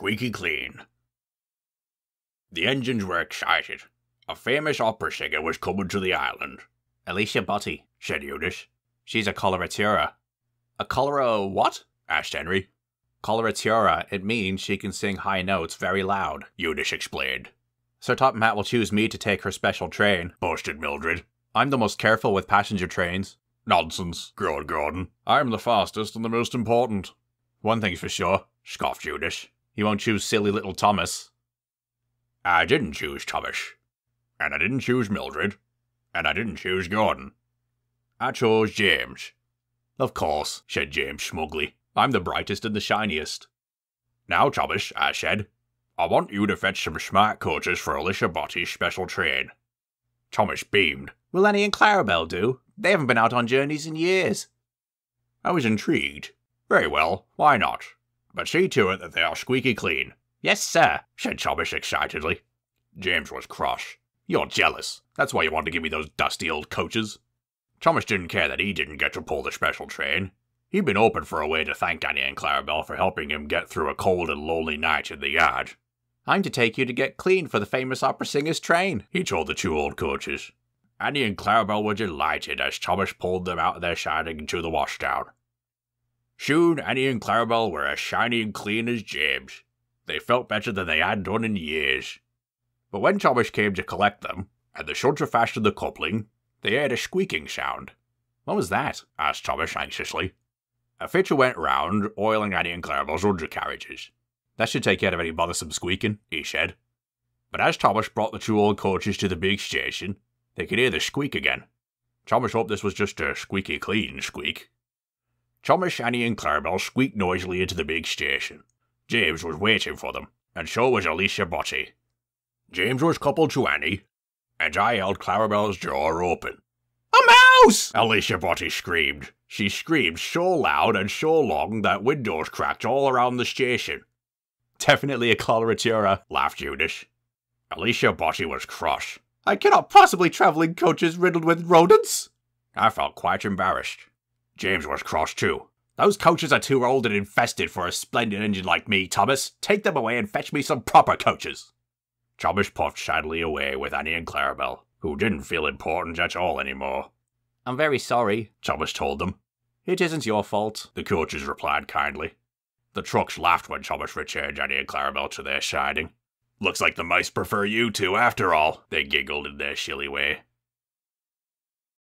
Shqueaky Clean. The engines were excited. A famous opera singer was coming to the island. Alicia Botti, said Eunice. She's a coloratura. A cholera what? Asked Henry. Coloratura, it means she can sing high notes very loud, Eunice explained. Sir Top Hat will choose me to take her special train, boasted Mildred. I'm the most careful with passenger trains. Nonsense, growled Gordon. I'm the fastest and the most important. One thing's for sure, scoffed Eunice. You won't choose silly little Thomas. I didn't choose Thomas. And I didn't choose Mildred. And I didn't choose Gordon. I chose James. Of course, said James smugly. I'm the brightest and the shiniest. Now, Thomas, I said, I want you to fetch some smart coaches for Alicia Botti's special train. Thomas beamed. Will Annie and Clarabelle do? They haven't been out on journeys in years. I was intrigued. Very well, why not? But see to it that they are squeaky clean. Yes, sir, said Thomas excitedly. James was cross. You're jealous. That's why you want to give me those dusty old coaches. Thomas didn't care that he didn't get to pull the special train. He'd been hoping for a way to thank Annie and Clarabelle for helping him get through a cold and lonely night in the yard. I'm to take you to get clean for the famous opera singer's train, he told the two old coaches. Annie and Clarabelle were delighted as Thomas pulled them out of their siding into the washdown. Soon Annie and Clarabelle were as shiny and clean as James. They felt better than they had done in years. But when Thomas came to collect them, and the shunter fastened the coupling, they heard a squeaking sound. What was that? Asked Thomas anxiously. A fitter went round, oiling Annie and Clarabelle's undercarriages. That should take care of any bothersome squeaking, he said. But as Thomas brought the two old coaches to the big station, they could hear the squeak again. Thomas hoped this was just a squeaky clean squeak. Thomas, Annie and Clarabelle squeaked noisily into the big station. James was waiting for them, and so was Alicia Botti. James was coupled to Annie, and I held Clarabelle's door open. A mouse! Alicia Botti screamed. She screamed so loud and so long that windows cracked all around the station. Definitely a coloratura, laughed Eunice. Alicia Botti was cross. I cannot possibly travel in coaches riddled with rodents. I felt quite embarrassed. James was cross too. Those coaches are too old and infested for a splendid engine like me, Thomas. Take them away and fetch me some proper coaches. Thomas puffed sadly away with Annie and Clarabelle, who didn't feel important at all anymore. I'm very sorry, Thomas told them. It isn't your fault, the coaches replied kindly. The trucks laughed when Thomas returned Annie and Clarabelle to their siding. Looks like the mice prefer you two after all, they giggled in their silly way.